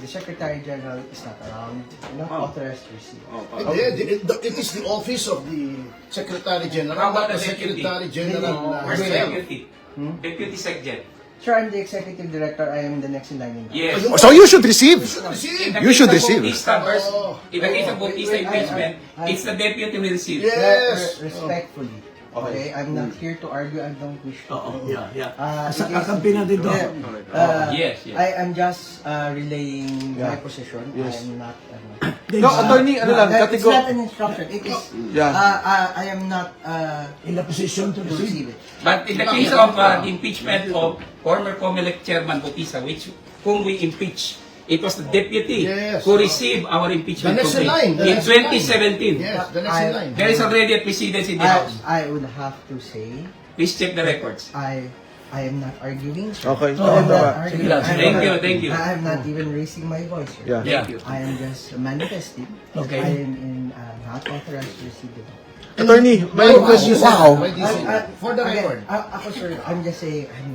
the Secretary General is not around, not authorized to receive. It is the office of the Secretary General, How about not the the deputy? Secretary General. Where's the himself. deputy? Deputy Secgen. Sir, I'm the Executive Director. I am the next in line. Yes. So you should receive. Receive. You should receive. In the case of Bautista impeachment, it's the deputy will receive. Yes. Respectfully. Okay, I'm not here to argue. I don't wish to. Sa kakampi natin to. Yes, yes. I am just relaying my position. I am not. No, attorney, ano lang, It's kategor... not an instruction. It is. Yeah. I am not In the position to receive. receive it. But in the case of the impeachment of former COMELEC Chairman Bautista, whom we impeached, it was the deputy Yes. who received our impeachment The next in complaint line, the in next in line. 2017. Yes, the next in line. There is already a precedence in the House. I would have to say Please check the records. I am not arguing. Sir. Okay. I am not Tama. arguing. Thank you. I am not even raising my voice. Sir. Yeah. Thank you. I am just manifesting. Okay. I am not authorized to receive the vote. Attorney, may question. Wow. Why do you say that? For the Again, record. ako sir, I'm just saying, I'm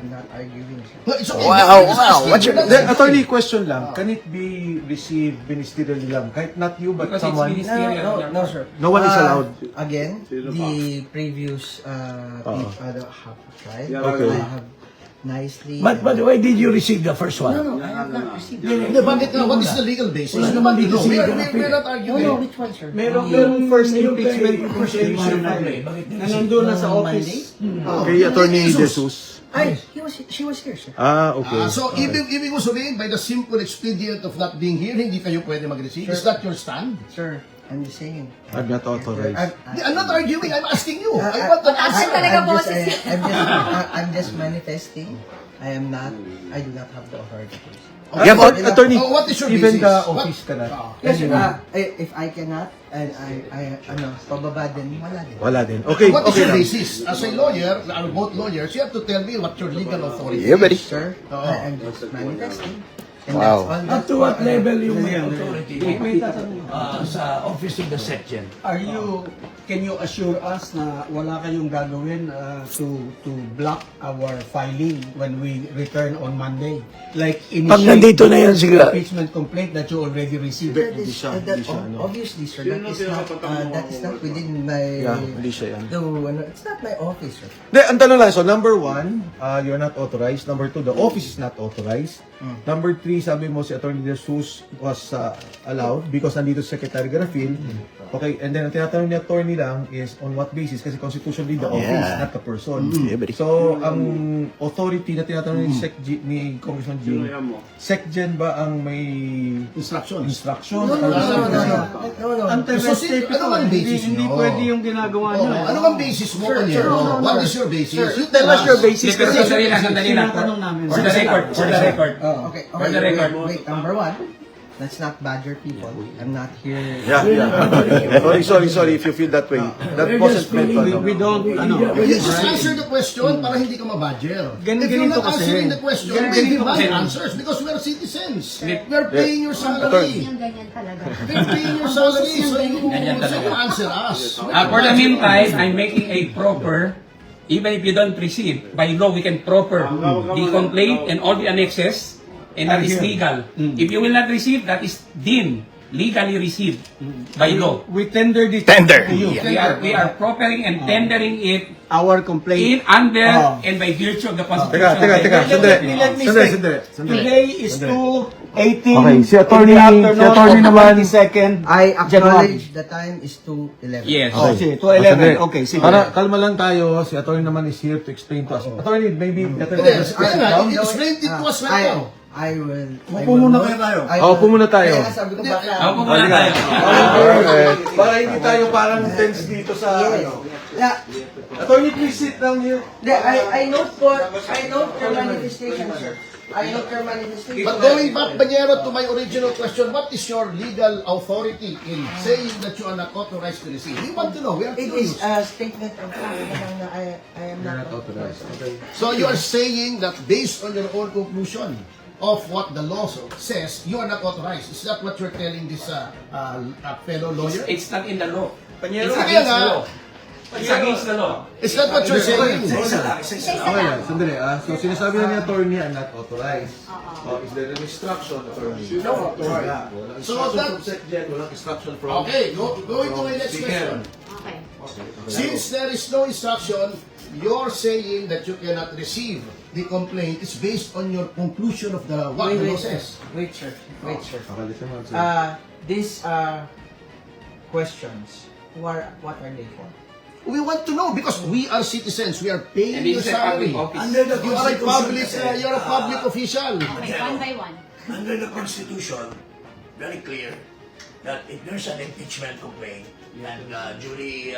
not arguing. Sir. No, it's okay. Wow, Just wow. asking. What's your- That's- Attorney, question lang. Can it be received ministerially lang? Kahit not you, but Because it's someone? ministerial. No, sir. No one is allowed. Again, the previous have tried. Okay. I have nicely. But why did you receive the first one? No, I have not received. Hindi, bakit nga? What is the legal basis? Wala naman dito No, sa legal we're not arguing. No, which one, sir? Merong first Meron impeachment kay prosecution Manny. Bakit na nandun na sa office. Kay Oh. Attorney Jesus. She was here, sir. Okay. So, ibig mo sabihin, by the simple expedient of not being here, hindi kayo pwede mag-receive? Is that your stand? Sir, I'm just saying. I'm not authorized. I'm not arguing, I'm asking you. I want an answer. I'm just manifesting. I do not have the authority. Yeah, but attorney, Oh, what is your even basis? the What- office ka na. Yes, sir. If I cannot, and pababa din, wala din. Wala din. Okay, What is okay your lang. basis? As a lawyer, are both lawyers, you have to tell me what your legal authority Yeah, buddy. is. Sir, I am just manifesting. And Wow. that's all. Up to what level yung may authority sa office of the section? Can you assure us na wala kayong gagawin to block our filing when we return on Monday? Like Pag nandito na yan sila. impeachment complaint that you already received. Obviously, sir, that is not within my. Yeah, hindi siya yan. It's not my office, sir. Hindi, ang tanong lang, so number 1, you're not authorized. Number 2, the office is not authorized. Number 3, sabi mo si Attorney De Jesus was allowed because nandito si Secretary Garafil. Okay, and then ang tinatanong ni Attorney lang is on what basis? Kasi constitutionally the office, not the person. So, ang authority na tinatanong ni Congressman Jing, SecGen ba ang may Instructions. instruction? No. So, ano ang basis Hindi nyo? pwede yung ginagawa Oh, nyo. ano ang basis mo kanya? What is your basis? You Tell us your basis. Pero sandali lang. Sinatanong namin. For the record. Okay, For the record. wait, number 1, let's not badger people. I'm not here. Sorry if you feel that way. That wasn't meant to. We don't, You just answer the question para hindi ka mabadger. If you're Ganito not kasi. answering the question, then give us answers because we are citizens. We are paying your salary. Ganyan talaga. We're paying your salary, so you answer us. For the meantime, I'm making a proper, even if you don't receive, by law we can proper the complaint and all the annexes, and that is legal. If you will not receive, that is deemed legally received by law. We tender this Tender. to you. We are proppering and tendering it Our complaint. in under and by virtue of the Constitution. Teka. Sandali. Today is 2:18 Okay, si in attorney- the afternoon si attorney of naman- 22nd I January. acknowledge the time is 2:11. Yes. Oh, sige, 2:11. Okay, sige. Para kalma lang tayo, si attorney naman is here to explain to us. Attorney, maybe better Yes, just sit down. explain it to us right now. I will. Upo muna kayo tayo. Upo muna tayo. Kaya sabi ko baka. Ako po muna tayo. Alright. Para hindi tayo parang tense dito sa Yes. Yeah. Attorney, please sit down here. I note your manifestation, sir. I note your manifestation. But going back, Banyero, to my original question, what is your legal authority in saying that you are not authorized to receive? We want to know. We are It is curious. a statement of fact na I am not authorized. So you are saying that based on your own conclusion of what the law says, you are not authorized. Is that what you're telling this fellow lawyer? It's not in the law. Sige It's against the nga. law. It's against the law. Is that what you're saying? Isa lang. Okay lang, sandali So sinasabi na ni attorney, I'm not authorized. Is there an instruction, attorney? No. Wala. Walang So instruction that- from SecGen, walang instruction from... Okay, going to my next question. Okay. Since there is no instruction, you're saying that you cannot receive the complaint is based on your conclusion of the what the law says. Wait, sir. Wait, sir. Okay, listen mo, sir. These questions, what are they for? We want to know because we are citizens. We are paying And your this is a public salary. office. Under the You are a public. Constitution, You're a public official. Okay, one by one. under the Constitution, very clear that if there's an impeachment complaint and duly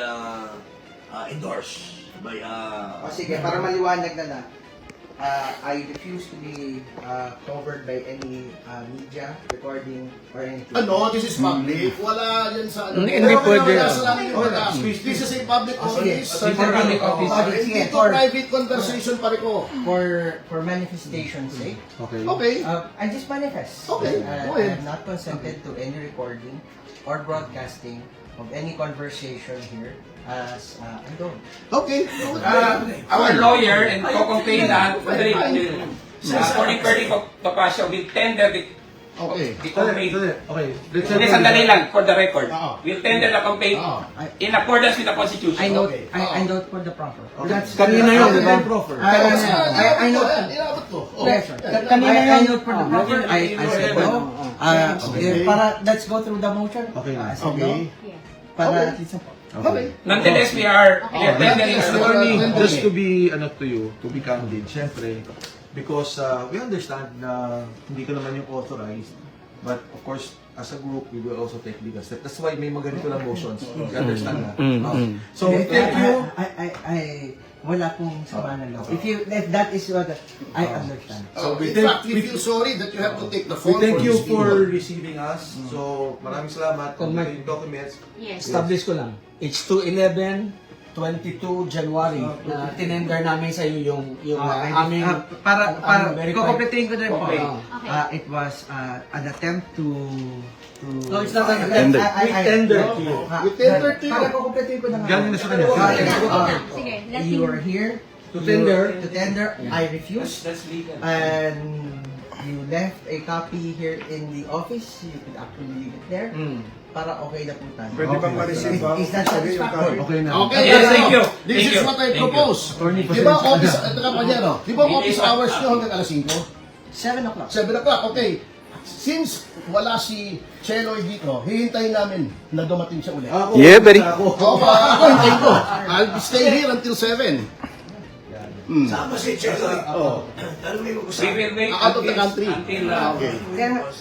endorsed by Sige, para maliwanag na I refuse to be covered by any media recording or anything. Ano, this is public. Wala yan sa ano. Hindi pwede. Wala sa namin yung batas. This is a public office. It's a public office. Hindi to private conversation pare ko. For manifestation's sake, Okay. Okay. I just manifest. Okay, go I ahead. have not consented to any recording or broadcasting of any conversation here as I don't. Okay. Our lawyer and co-complainant, according to Topacio, will tender the Okay. complaint. Okay, let's Hindi, sandali lang, for the record. Oo. We'll tender the complaint Oo. in accordance with the Constitution. I note, Okay. I note for the proper. That's Kanina yun, di ba? I note. Inabot ko. Oh. Yes, sir. Kanina I yun. note for the proper. I said no. Para let's go through the motion. Okay. I said no. Okay. Yes. Para at least Okay. Nonetheless, we are tendering the Attorney, Okay. just to be to be candid, syempre, because we understand na hindi ka naman yung authorized, but of course, as a group, we will also take legal steps. That's why may mga ganito lang motions. You understand na? So, thank you. I wala pong sama ng loob. If that is what I understand. So, in thank- fact, we feel sorry that you have to take the We fall thank for you this for video. receiving us. So, maraming salamat. Kung may- Yung documents. Yes. Establish ko lang. It's 2/11/22 January na tinender namin sa iyo yung aming para verified. ko-completein ko na rin po. Okay. Okay. It was an attempt to No, it's not an attempt. We tendered to you. We tendered to you. Para ko-completein ko na nga. Galing na sa kanya. Sige, let You him... are here To tender. To tender. I refuse. That's legal. And you left a copy here in the office. You could actually leave it there. Para okay na po tayo. Pwede bang ma-receive, Is that satisfactory? Okay na. Okay, Yes, thank you. This Thank is you. what I Thank you. propose. Attorney, Di ba pasensya office, na. kapanyero, di ba office hours nyo hanggang alas 5? 7 o'clock. 7 o'clock, okay. Since wala si Cheloy dito, hihintayin namin na dumating siya ulit. Ako, Yeah, buddy. Ako. Ako, hintayin ko. I'll stay here until 7. Sama si Cheloy. Tanungin mo ko sa We will wait Out of the country. until Okay.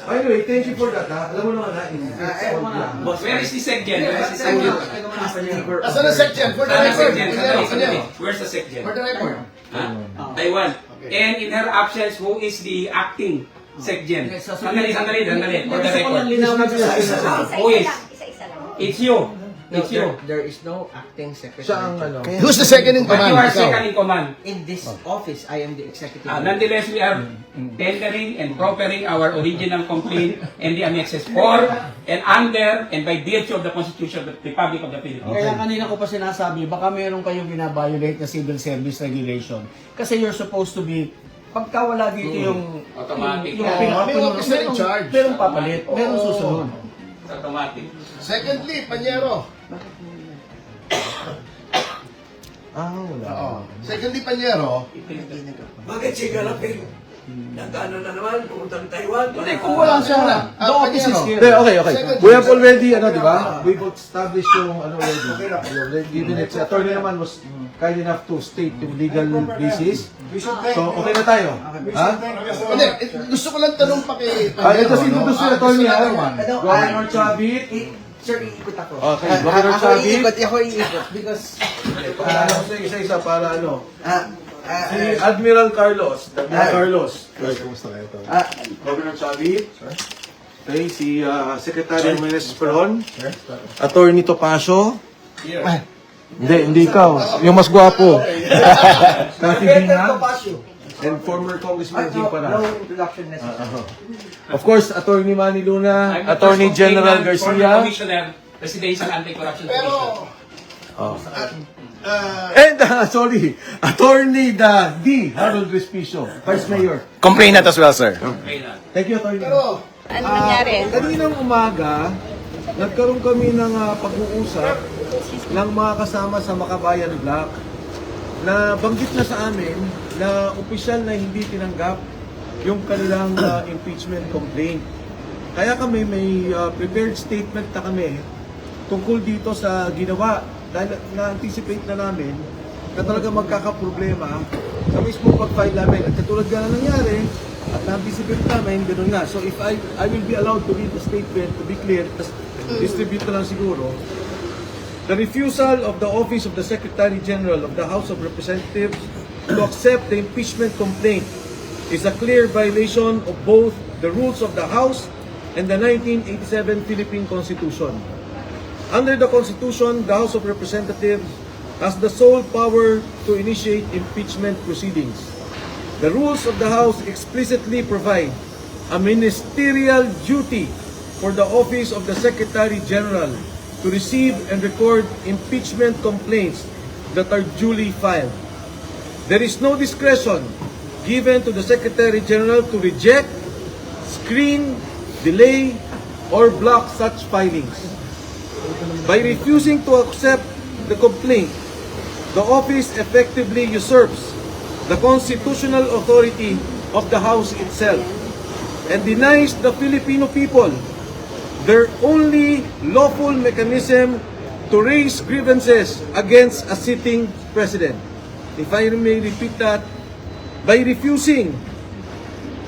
Anyway, thank you for that. Alam mo naman na. where is the SecGen? Where is the SecGen? Asan ang section? For the Ano record. SecGen? Panyero, Sandali. panyero. Where's the SecGen? For the record. Taiwan. And in her absence, who is the acting SecGen? Sandali. For the Gusto ko lang record. linawin sa Isa-isa Who is? lang. Isa-isa lang. It's you. No, It's you. there is no acting secretary. Siya ang ano. Who's the second in But command? you are Ikaw. second in command. In this office, I am the executive. Nonetheless, we are tendering and proffering our original complaint and the annexes for and under and by virtue of the Constitution of the Republic of the Philippines. Kaya kanina ko pa sinasabi, baka meron kayong binabiolate na civil service regulation. Kasi you're supposed to be, pagka wala dito yung Automatic. yung May officer in charge. merong papalit, merong susunod. It's automatic. Secondly, Panyero. Wala. Oo. Secondly, Panyero. Bakit si Galapin? Nagkano na naman, pumuntang Taiwan. Hindi, kung wala siya. The office is here. Okay. We have already, di ba? We've established yung, already. We already given it. Si attorney naman was kind enough to state yung legal basis. So, okay na tayo. Ha? Hindi, gusto ko lang tanong pa kay Ito si Tutus si attorney, ha? Ano, Governor Chavit. Sir, iikot ako. Okay, Governor Chavit. Ako iikot because Alam ko isa-isa para ano. Si uh, Admiral Carlos. Governor Chavit. Okay, si Secretary Menes Peron. Attorney Topacio. Hindi ikaw. Yung mas gwapo. Cathy Binga. And former Congressman Jing no Para. introduction necessary. Of course, Attorney Manny Luna, I'm the Attorney first General complainant, former Garcia. Commissioner, Presidential Anti-Corruption Commission. Pero, And, sorry, Attorney D. Harold Respicio, Vice Mayor. Complainant as well, sir. Thank you, Attorney. Pero, Ano nangyari? Kaninang umaga, nagkaroon kami ng pag-uusap ng mga kasama sa Makabayan Block na banggit na sa amin na opisyal na hindi tinanggap yung kanilang impeachment complaint. Kaya kami may prepared statement na kami tungkol dito sa ginawa dahil na-anticipate na namin na talaga magkakaproblema sa mismo pag-file namin. At katulad nga na nangyari, at na-anticipate namin, gano'n nga. So if I will be allowed to read the statement, to be clear, distribute na lang siguro. The refusal of the Office of the Secretary General of the House of Representatives to accept the impeachment complaint is a clear violation of both the rules of the House and the 1987 Philippine Constitution. Under the Constitution, the House of Representatives has the sole power to initiate impeachment proceedings. The rules of the House explicitly provide a ministerial duty for the Office of the Secretary General to receive and record impeachment complaints that are duly filed. There is no discretion given to the Secretary General to reject, screen, delay, or block such filings. By refusing to accept the complaint, the office effectively usurps the constitutional authority of the House itself and denies the Filipino people their only lawful mechanism to raise grievances against a sitting president. If I may repeat that, by refusing,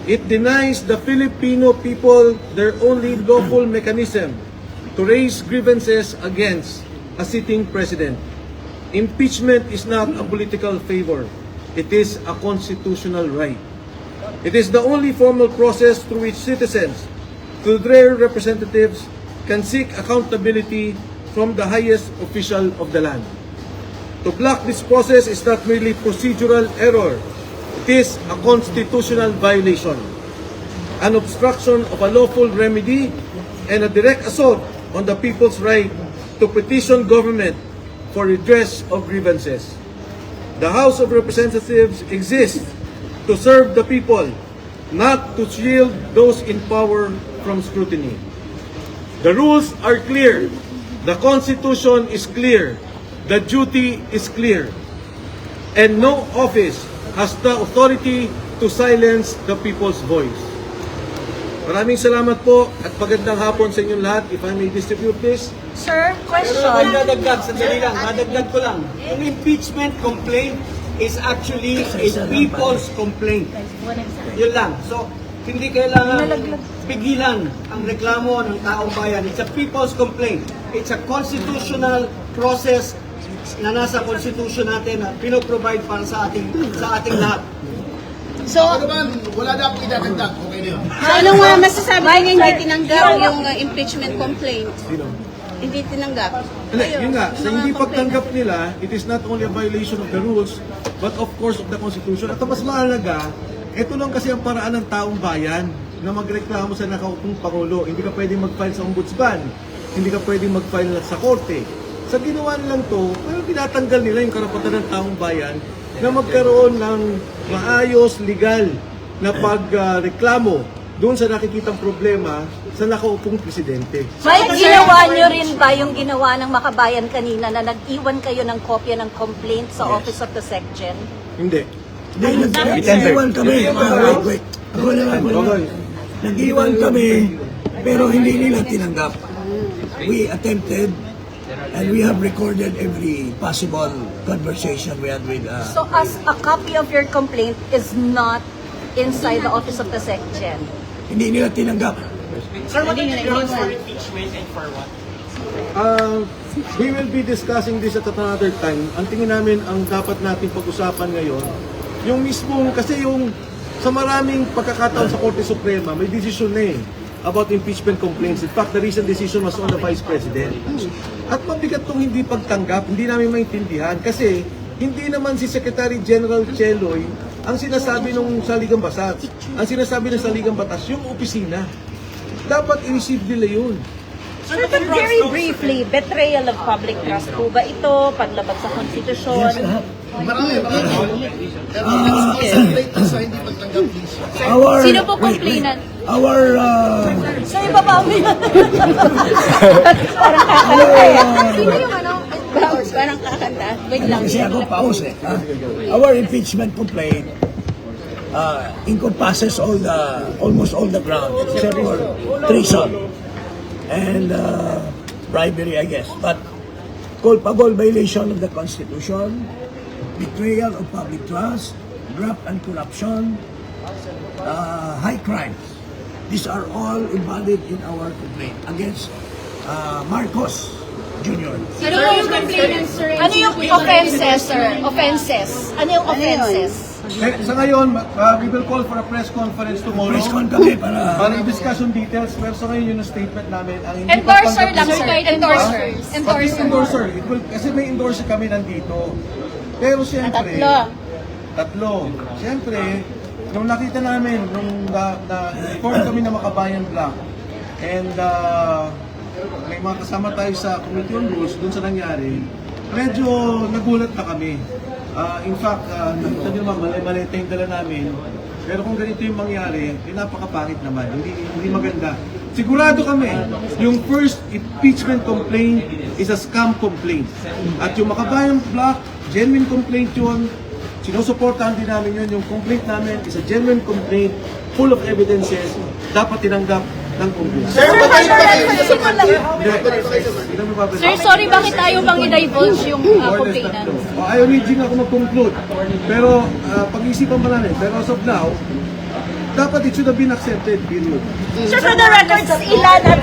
it denies the Filipino people their only lawful mechanism to raise grievances against a sitting president. Impeachment is not a political favor. It is a constitutional right. It is the only formal process through which citizens, through their representatives, can seek accountability from the highest official of the land. To block this process is not merely procedural error. It is a constitutional violation, an obstruction of a lawful remedy, and a direct assault on the people's right to petition government for redress of grievances. The House of Representatives exists to serve the people, not to shield those in power from scrutiny. The rules are clear. The Constitution is clear. The duty is clear. And no office has the authority to silence the people's voice. Maraming salamat po at magandang hapon sa inyong lahat. If I may distribute this. Sir, Pero question. madadagdag, sandali lang, madagdag ko lang. Yung impeachment complaint is actually a people's complaint. Yun lang. So, hindi kailangan pigilan ang reklamo ng taong bayan. It's a people's complaint. It's a constitutional process na nasa constitution natin na pinoprovide para sa ating lahat. So, Ako naman, wala na akong idadagdag. Okay na yun. ano nga masasabi niyo hindi tinanggap yung impeachment complaint? Hindi tinanggap. Hindi, yun nga, sa hindi pagtanggap nila, it is not only a violation of the rules, but of course of the Constitution. At ang mas mahalaga, ito lang kasi ang paraan ng taong bayan na magreklamo sa nakaupong Pangulo. Hindi ka pwedeng mag-file sa ombudsman, hindi ka pwedeng mag-file sa korte. Sa ginawa nilang to, pero tinatanggal nila yung karapatan ng taong bayan na magkaroon ng maayos, legal na pagreklamo doon sa nakikitang problema sa nakaupong presidente. May ginawa nyo rin ba yung ginawa ng Makabayan kanina na nag-iwan kayo ng kopya ng complaint sa Office of the SecGen? Hindi. Nag-iwan kami, wait. Nag-iwan kami, pero hindi nila tinanggap. We attempted, and we have recorded every possible conversation we had with... So as a copy of your complaint is not inside the Office of the SecGen? Hindi nila tinanggap. We will be discussing this at another time. Ang tingin namin, ang dapat natin pag-usapan ngayon, yung mismong, kasi yung sa maraming pagkakataon sa Korte Suprema, may decision na about impeachment complaints. In fact, the recent decision was on the Vice President. At mabigat itong hindi pagtanggap, hindi namin maintindihan kasi hindi naman si Secretary General Cheloy ang sinasabi ng Saligang Batas. Ang sinasabi ng Saligang Batas, yung opisina. Dapat i-receive nila yun. Sir, but very briefly, betrayal of public trust po ba ito? Paglabag sa konstitusyon? Marami. Pero let's concentrate sa hindi pagtanggap, please. Our, Sino po wait, complainant? Our, Sir, ibaba mo yan. Parang kakanta eh. Sino yung ano? Parang kakanta. Wait lang. kasi ako paus eh. ha? Our impeachment complaint encompasses almost all the ground except for treason and bribery, I guess. But culpable violation of the Constitution, betrayal of public trust, graft and corruption, high crimes. These are all embodied in our complaint against Marcos Jr. Ano yung complainant, sir? Ano yung offenses, sir? Offenses. Ano yung offenses? Sa ngayon, we will call for a press conference tomorrow. Press con kami para Para i-discuss yung details, pero sa ngayon yun ang statement namin. Ang hindi Endorser lang, pagtanggap- sir. Endorser. Pati yung endorser, kasi may endorser kami nandito. Pero siyempre, tatlo. Siyempre, nung nakita namin, nung na-report kami na Makabayan Black, and may mga kasama tayo sa Committee on Rules, dun sa nangyari, medyo nagulat na kami. In fact, nakita nyo naman, mali-mali yung dala namin. Pero kung ganito yung mangyari, napakapangit naman, hindi maganda. Sigurado kami, yung first impeachment complaint is a scam complaint. At yung Makabayan Black, genuine complaint yun, sinusuportahan din namin yun. Yung complaint namin is a genuine complaint, full of evidences, dapat tinanggap ng Congress. Sir, sorry, bakit tayo bang i-divulge yung complainant? Ayaw ni Jing ako mag-conclude. Pero pag-iisipan pa namin. Pero as of now, dapat it should have been accepted, period. Sir, for the records, ilan at...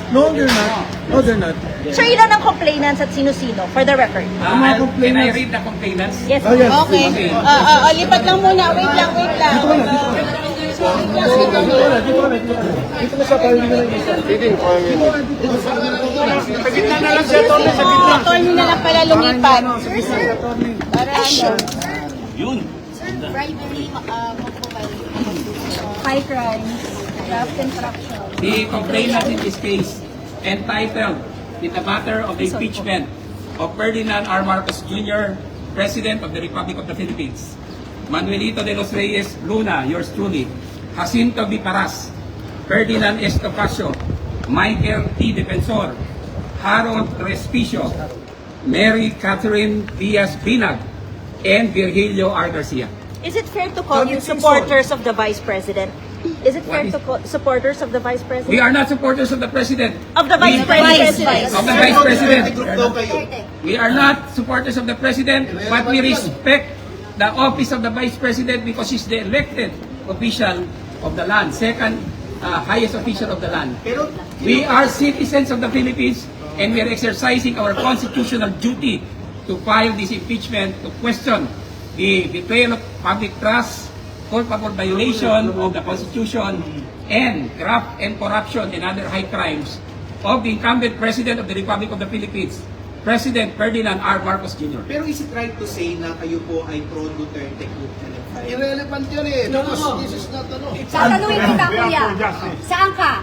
No, they're not. No, they're not. Sir, ilan ang complainants at sino-sino? For the record. Can I read the complainants? Yes. Oh, yes. Okay. Lipat lang muna. Wait lang. Dito na sa pahingin na lang isa. Sa gitna na lang siya, Tony, sa gitna. Attorney na lang pala lumipat. Para ano? High crimes, graft and corruption. The complainant in this case entitled in the matter of the impeachment of Ferdinand R. Marcos Jr., President of the Republic of the Philippines, Manuelito de los Reyes Luna, yours truly, Jacinto B. Paras, Ferdinand Estopacio, Michael T. Defensor, Harold Respicio, Mary Catherine Diaz Binag, and Virgilio R. Garcia. Is it fair to call you supporters of the Vice President? Is it fair to call supporters of the Vice President? We are not supporters of the President. Of the Vice President. Of the Vice President. We are not supporters of the President, but we respect the office of the Vice President because he's the elected official of the land, second highest official of the land. We are citizens of the Philippines and we are exercising our constitutional duty to file this impeachment to question the betrayal of public trust, culpable violation of the Constitution, and graft and corruption and other high crimes of the incumbent President of the Republic of the Philippines, President Ferdinand R. Marcos Jr. Pero is it right to say na kayo po ay pro-Duterte group? Irrelevant yun eh. Because this is not ano. Tatanungin kita, kuya. Saan ka?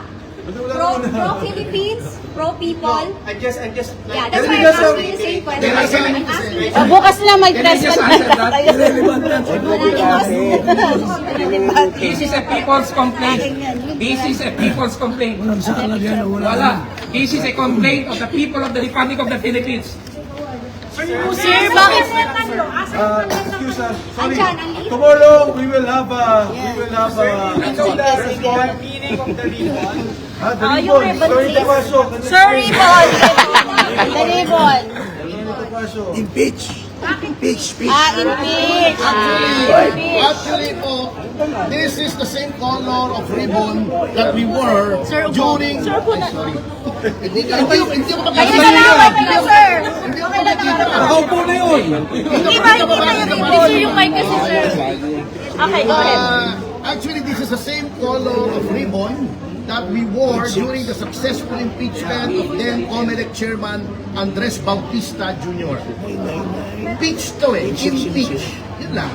Pro-Philippines? Pro-people? I'm just Yeah, that's why I'm asking the same question. Bukas na may Can I press just con. answer that? This is a people's complaint. This is a people's complaint. Wala. This is a complaint of the people of the Republic of the Philippines. Sir, bakit? Excuse us. Sorry. Tomorrow we will have a Meaning of the ribbon. Yung ribbon, please. Sir, ribbon. The ribbon. impeach. Impeach. Impeach. Actually po, this is the same color of ribbon that we wore during... Sir, upo na. Hindi mo Ay, salamat na, sir. Okay na naman. Nakaupo na yun. Hindi ba yung ribbon? Yung mic kasi, sir. Okay, go ahead. Actually, this is the same color of ribbon that we wore during the successful impeachment of then COMELEC Chairman Andres Bautista Jr. Impeach to eh, impeach. Yun lang.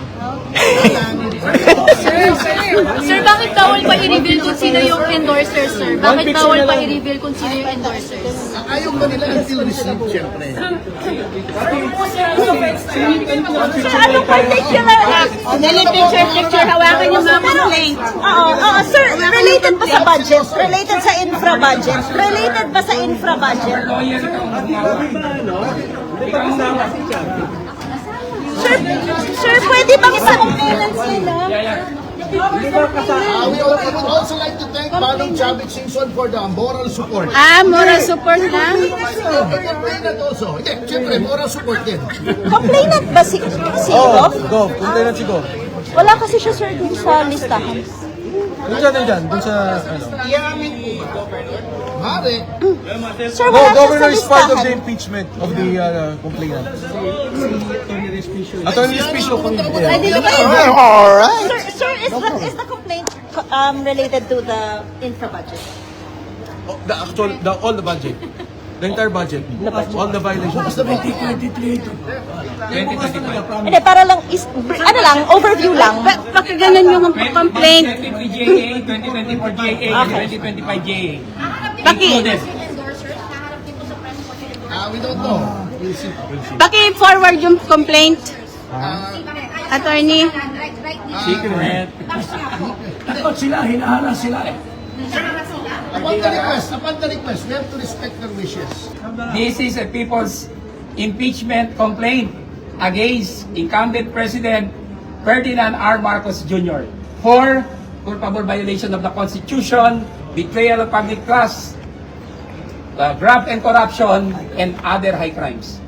Sir, bakit bawal pa i-reveal kung sino yung endorsers, sir? Bakit bawal pa i-reveal kung sino yung endorsers? Ayaw ba nila until received, syempre. Ano particular act? Dali picture, hawakan yung mga complaint. Oo, sir, related ba sa budget? Related sa infra budget? Related ba sa infra budget? Lawyer ka. Sir, pwede bang sa complainants nila? We would also like to thank Manong Chavit Singson for the moral support. Moral support lang. Complainant also. Hindi, syempre, moral support din. Complainant ba si Oh, Goff? go. Complainant si Go. Wala kasi siya, sir, dun sa listahan. Doon siya nandyan. Doon sa, ano. Mare, Sir, No, wala siya sa governor is part of the listahan. impeachment of the complainant. Attorney Respisio. Pwede ba yun? Sir, is the complaint related to the infra budget? All the budget. The entire budget. All the violations. 2025. Hindi, para lang, overview lang. Pakaganan yung complaint. 2023 JA, 2024 JA, and 2025 JA. Included. we don't know. We'll see. Paki-forward yung complaint. Attorney. Secret. Takot sila, hinaharas sila eh. Upon the request, we have to respect their wishes. This is a people's impeachment complaint against incumbent President Ferdinand R. Marcos Jr. for culpable violation of the Constitution, betrayal of public trust, graft and corruption, and other high crimes.